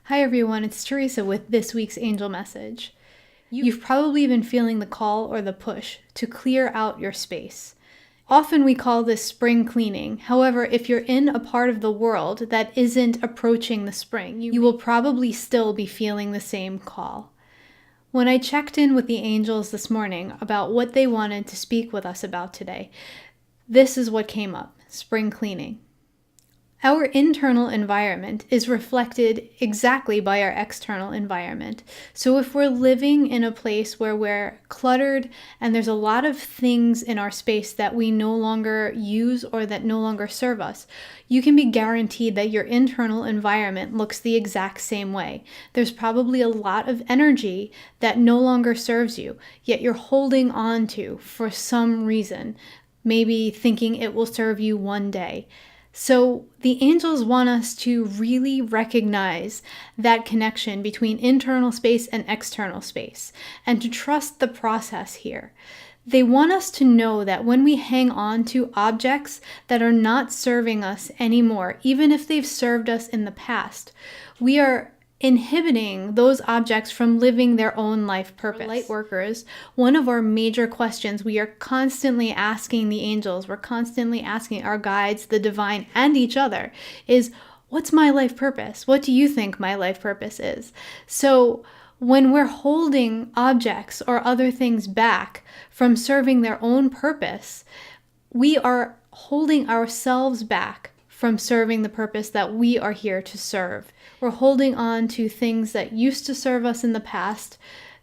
Hi everyone, it's Theresa with this week's angel message. You've probably been feeling the call or the push to clear out your space. Often we call this spring cleaning. However, if you're in a part of the world that isn't approaching the spring, you will probably still be feeling the same call. When I checked in with the angels this morning about what they wanted to speak with us about today, this is what came up: spring cleaning. Our internal environment is reflected exactly by our external environment. So if we're living in a place where we're cluttered and there's a lot of things in our space that we no longer use or that no longer serve us, you can be guaranteed that your internal environment looks the exact same way. There's probably a lot of energy that no longer serves you, yet you're holding on to for some reason, maybe thinking it will serve you one day. So the angels want us to really recognize that connection between internal space and external space and to trust the process here. They want us to know that when we hang on to objects that are not serving us anymore, even if they've served us in the past, we are inhibiting those objects from living their own life purpose. For light workers, one of our major questions we are constantly asking the angels, we're constantly asking our guides, the divine, and each other is, what's my life purpose? What do you think my life purpose is? So when we're holding objects or other things back from serving their own purpose, we are holding ourselves back from serving the purpose that we are here to serve. We're holding on to things that used to serve us in the past,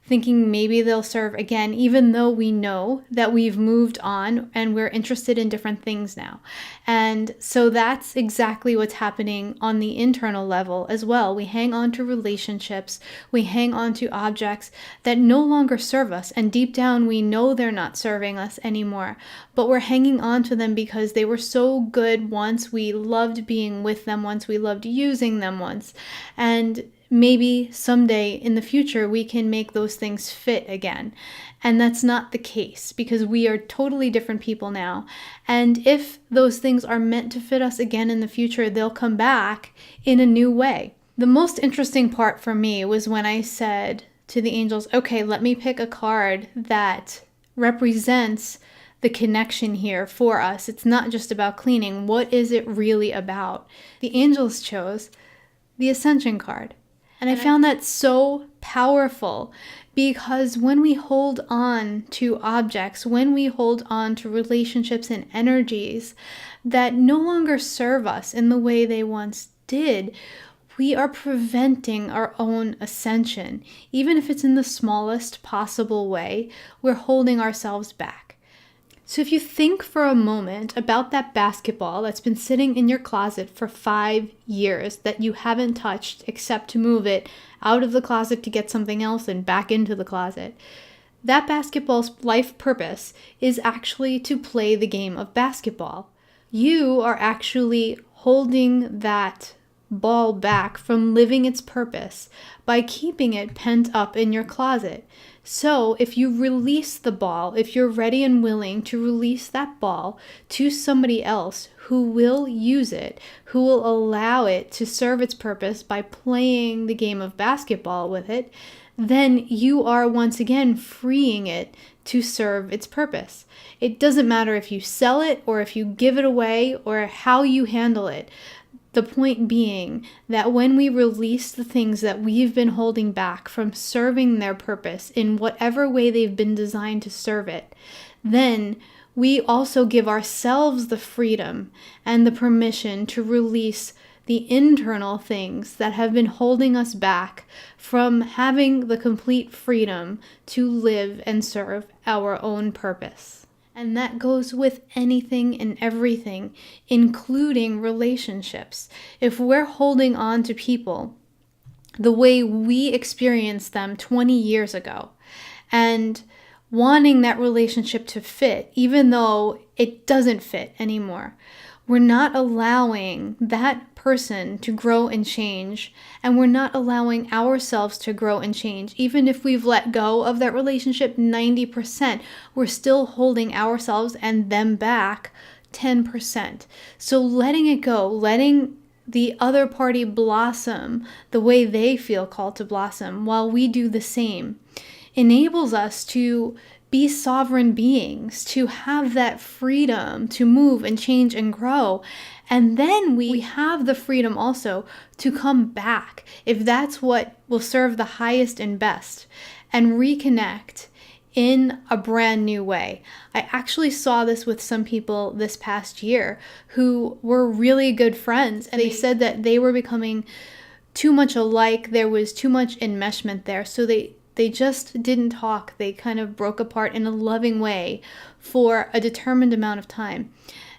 thinking maybe they'll serve again, even though we know that we've moved on and we're interested in different things now. And so that's exactly what's happening on the internal level as well. We hang on to relationships, we hang on to objects that no longer serve us, and deep down we know they're not serving us anymore, but we're hanging on to them because they were so good once, we loved being with them once, we loved using them once, and maybe someday in the future we can make those things fit again. And that's not the case because we are totally different people now. And if those things are meant to fit us again in the future, they'll come back in a new way. The most interesting part for me was when I said to the angels, okay, let me pick a card that represents the connection here for us. It's not just about cleaning. What is it really about? The angels chose the ascension card. And I found that so powerful because when we hold on to objects, when we hold on to relationships and energies that no longer serve us in the way they once did, we are preventing our own ascension. Even if it's in the smallest possible way, we're holding ourselves back. So if you think for a moment about that basketball that's been sitting in your closet for 5 years that you haven't touched except to move it out of the closet to get something else and back into the closet, that basketball's life purpose is actually to play the game of basketball. You are actually holding that ball back from living its purpose by keeping it pent up in your closet. So if you release the ball, if you're ready and willing to release that ball to somebody else who will use it, who will allow it to serve its purpose by playing the game of basketball with it, then you are once again freeing it to serve its purpose. It doesn't matter if you sell it or if you give it away or how you handle it. The point being that when we release the things that we've been holding back from serving their purpose in whatever way they've been designed to serve it, then we also give ourselves the freedom and the permission to release the internal things that have been holding us back from having the complete freedom to live and serve our own purpose. And that goes with anything and everything, including relationships. If we're holding on to people the way we experienced them 20 years ago and wanting that relationship to fit, even though it doesn't fit anymore, we're not allowing that person to grow and change, and we're not allowing ourselves to grow and change. Even if we've let go of that relationship 90%, we're still holding ourselves and them back 10%. So letting it go, letting the other party blossom the way they feel called to blossom, while we do the same, enables us to be sovereign beings, to have that freedom to move and change and grow. And then we have the freedom also to come back, if that's what will serve the highest and best, and reconnect in a brand new way. I actually saw this with some people this past year who were really good friends, and they said that they were becoming too much alike. There was too much enmeshment there. So they just didn't talk. They kind of broke apart in a loving way for a determined amount of time.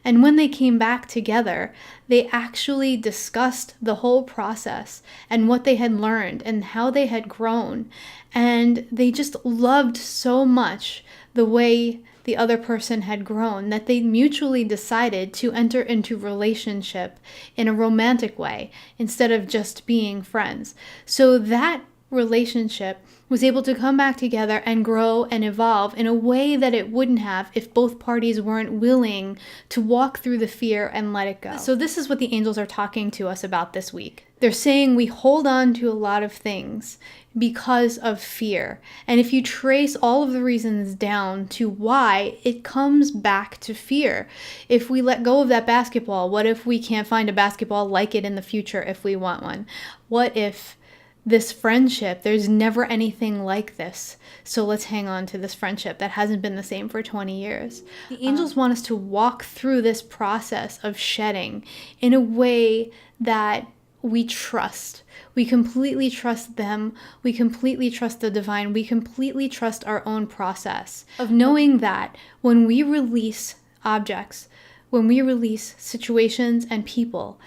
And when they came back together, they actually discussed the whole process and what they had learned and how they had grown. And they just loved so much the way the other person had grown that they mutually decided to enter into relationship in a romantic way instead of just being friends. So that relationship was able to come back together and grow and evolve in a way that it wouldn't have if both parties weren't willing to walk through the fear and let it go. So this is what the angels are talking to us about this week. They're saying we hold on to a lot of things because of fear. And if you trace all of the reasons down to why, it comes back to fear. If we let go of that basketball, what if we can't find a basketball like it in the future if we want one? What if this friendship, there's never anything like this, so let's hang on to this friendship that hasn't been the same for 20 years. The angels want us to walk through this process of shedding in a way that we trust. We completely trust them. We completely trust the divine. We completely trust our own process of knowing that when we release objects, when we release situations and people,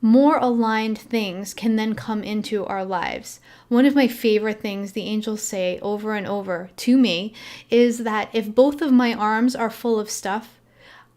more aligned things can then come into our lives. One of my favorite things the angels say over and over to me is that if both of my arms are full of stuff,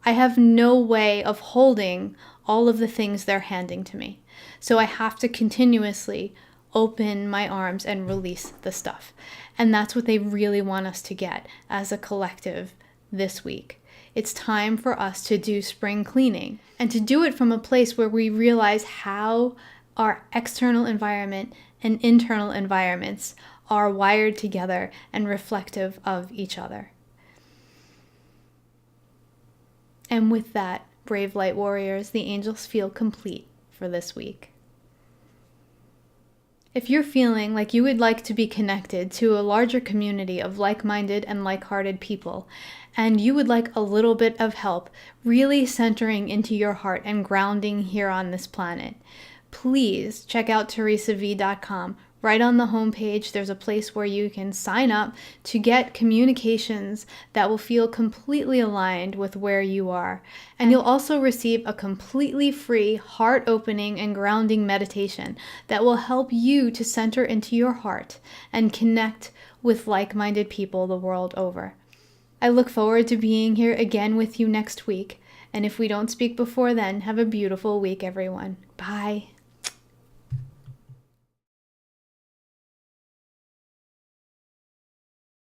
I have no way of holding all of the things they're handing to me. So I have to continuously open my arms and release the stuff. And that's what they really want us to get as a collective this week. It's time for us to do spring cleaning and to do it from a place where we realize how our external environment and internal environments are wired together and reflective of each other. And with that, brave light warriors, the angels feel complete for this week. If you're feeling like you would like to be connected to a larger community of like-minded and like-hearted people, and you would like a little bit of help really centering into your heart and grounding here on this planet, please check out theresav.com. Right on the homepage, there's a place where you can sign up to get communications that will feel completely aligned with where you are. And you'll also receive a completely free, heart-opening and grounding meditation that will help you to center into your heart and connect with like-minded people the world over. I look forward to being here again with you next week. And if we don't speak before then, have a beautiful week, everyone. Bye.